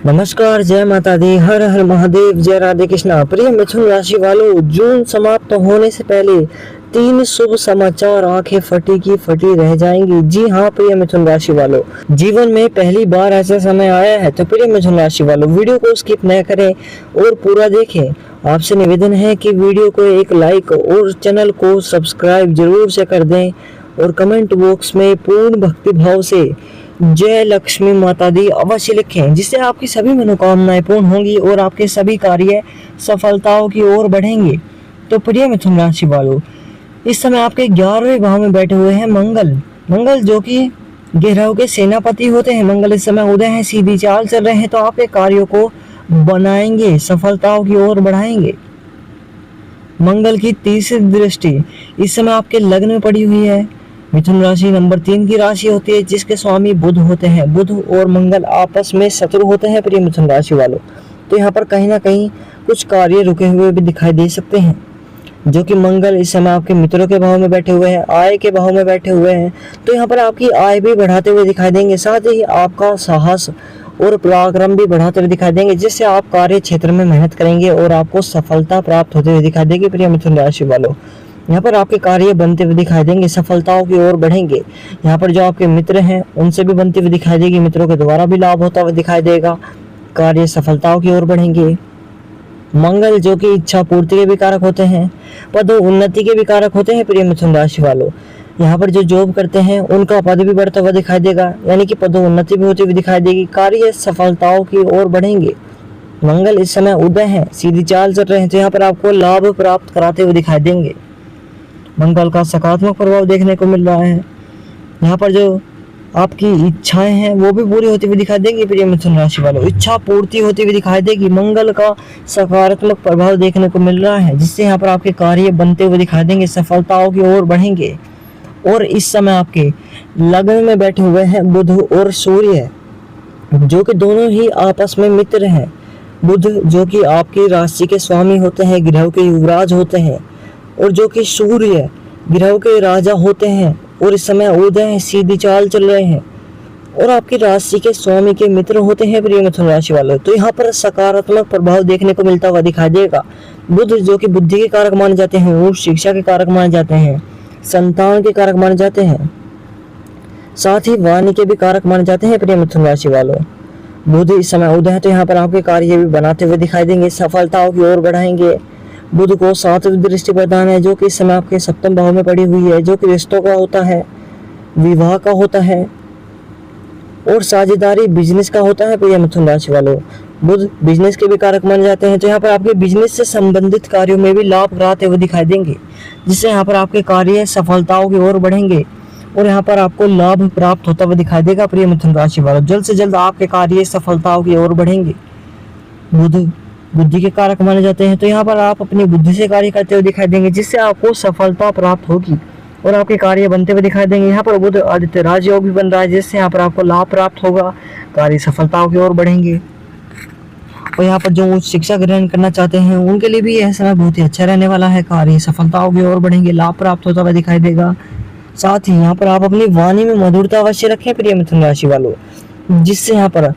नमस्कार, जय माता दी, हर हर महादेव, जय राधे कृष्णा। प्रिय मिथुन राशि वालों, जून समाप्त होने से पहले 3 शुभ समाचार आंखें फटी की फटी रह जाएंगी। जी हाँ प्रिय मिथुन राशि वालों, जीवन में पहली बार ऐसा समय आया है, तो प्रिय मिथुन राशि वालों वीडियो को स्किप न करें और पूरा देखें। आपसे निवेदन है कि वीडियो को एक लाइक और चैनल को सब्सक्राइब जरूर से कर दें और कमेंट बॉक्स में पूर्ण भक्ति भाव से जय लक्ष्मी माता दी अवश्य लिखें, जिससे आपकी सभी मनोकामनाएं पूर्ण होंगी और आपके सभी कार्य सफलताओं की ओर बढ़ेंगे। तो प्रिय मिथुन राशि वालों, इस समय आपके 11वें भाव में बैठे हुए हैं मंगल जो कि ग्रहों के सेनापति होते हैं। मंगल इस समय उदय है, सीधी चाल चल रहे हैं, तो आपके कार्यों को बनाएंगे, सफलताओं की ओर बढ़ाएंगे। मंगल की तीसरी दृष्टि इस समय आपके लग्न में पड़ी हुई है। मिथुन राशि नंबर 3 की राशि होती है, जिसके स्वामी बुध होते हैं। बुध और मंगल आपस में शत्रु होते हैं प्रिय मिथुन राशि वालों। तो यहाँ पर कहीं ना कहीं कुछ कार्य रुके हुए भी दिखाई दे सकते हैं, जो कि मंगल इस समय आपके मित्रों के भाव में बैठे हुए हैं, आय के भाव में बैठे हुए हैं। तो यहाँ पर आपकी आय भी बढ़ाते हुए दिखाई देंगे, साथ ही आपका साहस और पराक्रम भी बढ़ाते हुए दिखाई देंगे, जिससे आप कार्य क्षेत्र में मेहनत करेंगे और आपको सफलता प्राप्त होते हुए दिखाई देगी प्रिय मिथुन राशि वालों। यहाँ पर आपके कार्य बनते हुए दिखाई देंगे, सफलताओं की ओर बढ़ेंगे। यहाँ पर जो आपके मित्र हैं उनसे भी बनती हुई दिखाई देगी, मित्रों के द्वारा भी लाभ होता हुआ दिखाई देगा, कार्य सफलताओं की ओर बढ़ेंगे। मंगल जो कि इच्छा पूर्ति के भी कारक होते हैं, पद उन्नति के भी कारक होते हैं प्रिय मिथुन राशि वालों। यहाँ पर जो जॉब करते हैं उनका पद भी बढ़ता हुआ दिखाई देगा, यानी कि पदोन्नति भी होती हुई दिखाई देगी, कार्य सफलताओं की ओर बढ़ेंगे। मंगल इस समय उदय है, सीधी चाल चल रहे हैं, तो यहाँ पर आपको लाभ प्राप्त कराते हुए दिखाई देंगे। मंगल का सकारात्मक प्रभाव देखने को मिल रहा है। यहाँ पर जो आपकी इच्छाएं हैं वो भी पूरी होती हुई दिखाई देंगी प्रिय मिथुन राशि वालों, इच्छा पूर्ति होती हुई दिखाई देगी। मंगल का सकारात्मक प्रभाव देखने को मिल रहा है, जिससे यहाँ पर आपके कार्य बनते हुए दिखाई देंगे, सफलताओं की ओर बढ़ेंगे। और इस समय आपके लग्न में बैठे हुए हैं बुध और सूर्य, जो कि दोनों ही आपस में मित्र हैं। बुध जो कि आपकी राशि के स्वामी होते हैं, ग्रहों के युवराज होते हैं, और जो कि सूर्य ग्रहों के राजा होते हैं, और इस समय उदय है, सीधी चाल चल रहे हैं और आपकी राशि के स्वामी के मित्र होते हैं प्रिय मिथुन राशि वालों। तो यहाँ पर सकारात्मक प्रभाव देखने को मिलता हुआ दिखाई देगा। बुध जो कि बुद्धि के कारक माने जाते हैं, वो शिक्षा के कारक माने जाते हैं, संतान के कारक माने जाते हैं, साथ ही वाणी के भी कारक माने जाते हैं प्रिय मिथुन राशि वालों। बुध इस समय उदय है, तो यहाँ पर आपके कार्य भी बनाते हुए दिखाई देंगे, सफलताओं की ओर बढ़ाएंगे। बुध को 7वीं दृष्टि प्रदान है, जो कि इस समय आपके 7वें भाव में पड़ी हुई है, जो कि रिश्तों का होता है, विवाह का होता है और साझेदारी बिजनेस का होता है प्रिय मिथुन राशि वालों। बुध बिजनेस के भी कारक माने जाते हैं, तो यहाँ पर आपके बिजनेस से संबंधित कार्यों में भी लाभ कराते हुए दिखाई देंगे, जिससे यहाँ पर आपके कार्य सफलताओं की ओर बढ़ेंगे और यहाँ पर आपको लाभ प्राप्त होता हुआ दिखाई देगा प्रिय मिथुन राशि वालों। जल्द से जल्द आपके कार्य सफलताओं की ओर बढ़ेंगे। बुध बुद्धि के कारक माने जाते हैं, तो यहाँ पर आप अपनी बुद्धि से कार्य करते हुए दिखाई देंगे, जिससे आपको सफलता प्राप्त होगी और आपके कार्य बनते हुए दिखाई देंगे। यहाँ पर बुध आदित्य राजयोग भी बन रहा है, जिससे यहाँ पर आपको लाभ प्राप्त होगा, कार्य सफलताओं की ओर बढ़ेंगे। और यहाँ पर जो शिक्षा ग्रहण करना चाहते हैं उनके लिए भी यह समय बहुत ही अच्छा रहने वाला है, कार्य सफलताओं की ओर बढ़ेंगे, लाभ प्राप्त होता हुआ दिखाई देगा। साथ ही यहाँ पर आप अपनी वाणी में मधुरता अवश्य रखें प्रिय मिथुन राशि वालों, जिससे यहाँ पर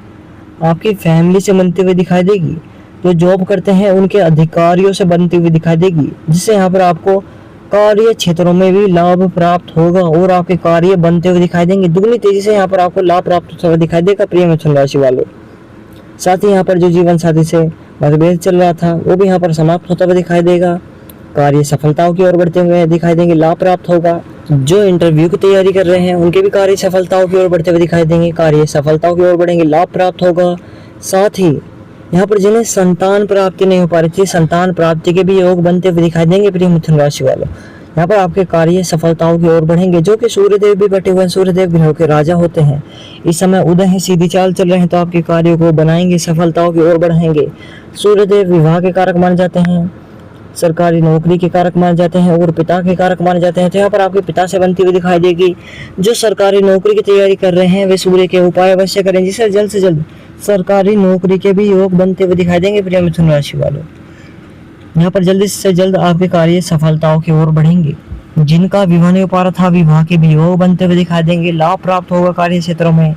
आपकी फैमिली से बनते हुए दिखाई देगी। जो जॉब करते हैं उनके अधिकारियों से बनती हुई दिखाई देगी, जिससे यहाँ पर आपको कार्य क्षेत्रों में भी लाभ प्राप्त होगा और आपके कार्य बनते हुए दिखाई देंगे। दुगनी तेजी से यहाँ पर आपको लाभ प्राप्त होता हुआ दिखाई देगा प्रिय मिथुन राशि वालों। साथ ही यहाँ पर जो जीवन साथी से मतभेद चल रहा था वो भी यहाँ पर समाप्त होता हुआ दिखाई देगा, कार्य सफलताओं की ओर बढ़ते हुए दिखाई देंगे, लाभ प्राप्त होगा। जो इंटरव्यू की तैयारी कर रहे हैं उनके भी कार्य सफलताओं की ओर बढ़ते हुए दिखाई देंगे, कार्य सफलताओं की ओर बढ़ेंगे, लाभ प्राप्त होगा। साथ ही यहाँ पर जिन्हें संतान प्राप्ति नहीं हो पा रही थी, संतान प्राप्ति के भी योग बनते हुए दिखाई देंगे प्रिय मिथुन राशि वालों। यहाँ पर आपके कार्य सफलताओं की ओर बढ़ेंगे, जो कि सूर्यदेव भी बैठे हुए हैं, सूर्यदेव ग्रहों के राजा होते हैं। इस समय उदय है, सीधी चाल चल रहे हैं, तो आपके कार्यों को बनाएंगे, सफलताओं की ओर बढ़ेंगे। सूर्यदेव विवाह के कारक माने जाते हैं, सरकारी नौकरी के कारक माने जाते हैं और पिता के कारक माने जाते हैं, तो यहाँ पर आपके पिता से बनती हुई दिखाई देगी। जो सरकारी नौकरी की तैयारी कर रहे हैं वे सूर्य के उपाय अवश्य करें, जिससे जल्द से जल्द सरकारी नौकरी के भी योग बनते हुए दिखाई देंगे प्रिय मिथुन राशि वालों। यहाँ पर जल्दी से जल्द आपके कार्य सफलताओं की ओर बढ़ेंगे। जिनका विवाह नहीं हो पा रहा था, विवाह के भी योग बनते हुए दिखाई देंगे, लाभ प्राप्त होगा कार्य क्षेत्रों में।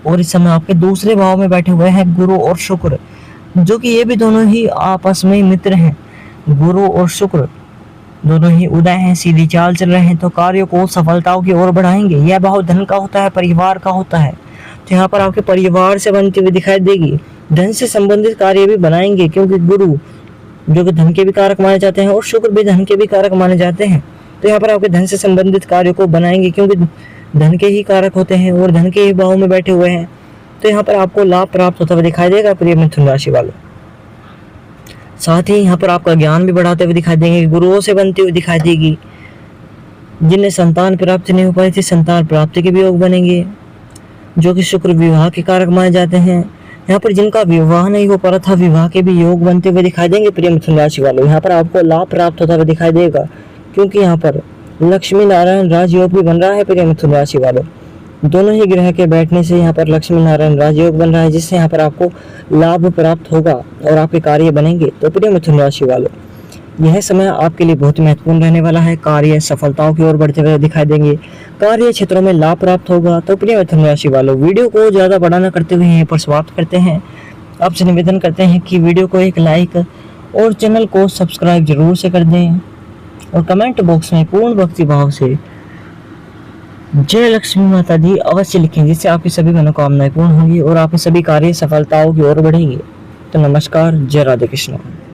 और इस समय आपके दूसरे भाव में बैठे हुए हैं गुरु और शुक्र, जो कि ये भी दोनों ही आपस में मित्र हैं। गुरु और शुक्र दोनों ही उदय हैं, सीधी चाल चल रहे हैं, तो कार्यों को सफलताओं की ओर बढ़ाएंगे। यह भाव धन का होता है, परिवार का होता है, तो यहाँ पर आपके परिवार से बनती हुई दिखाई देगी। धन से संबंधित कार्य भी बनाएंगे, क्योंकि गुरु जो कि धन के भी कारक माने जाते हैं और शुक्र भी धन के भी कारक माने जाते हैं, तो यहाँ पर आपके धन से संबंधित कार्यों को बनाएंगे, क्योंकि धन के ही कारक होते हैं और धन के ही भाव में बैठे हुए हैं। तो यहाँ पर आपको लाभ प्राप्त होता हुआ दिखाई देगा प्रिय मिथुन राशि वालों। साथ ही यहाँ पर आपका ज्ञान भी बढ़ाते हुए दिखाई देंगे, गुरुओं से बनती हुई दिखाई देगी। जिन्हें संतान प्राप्ति नहीं हो पाई थी, संतान प्राप्ति के भी योग बनेंगे, जो कि शुक्र विवाह के कारक माने जाते हैं। यहाँ पर जिनका विवाह नहीं हो पा रहा था, विवाह के भी योग बनते हुए दिखाई देंगे प्रिय मिथुन राशि वालों। यहाँ पर आपको लाभ प्राप्त होता हुआ दिखाई देगा, क्योंकि यहाँ पर लक्ष्मी नारायण राजयोग भी बन रहा है प्रिय मिथुन राशि वालों। दोनों ही ग्रह के बैठने से यहाँ पर लक्ष्मी नारायण राजयोग बन रहा है, जिससे यहाँ पर आपको लाभ प्राप्त होगा और आपके कार्य बनेंगे। तो प्रिय मिथुन राशि वालों, यह समय आपके लिए बहुत महत्वपूर्ण रहने वाला है। कार्य सफलताओं की ओर बढ़ते हुए दिखाई देंगे, कार्य क्षेत्रों में लाभ प्राप्त होगा। तो प्रिय मिथुन राशि वालों, वीडियो को ज़्यादा बड़ा न करते हुए यहीं पर समाप्त करते हैं। आपसे निवेदन करते हैं कि वीडियो को एक लाइक और चैनल को सब्सक्राइब जरूर से कर दें, और कमेंट बॉक्स में पूर्ण भक्ति भाव से जय लक्ष्मी माता दी अवश्य लिखें, जिससे आपकी सभी मनोकामनाएं पूर्ण होंगी और आपके सभी कार्य सफलताओं की ओर बढ़ेंगे। तो नमस्कार, जय राधे कृष्ण।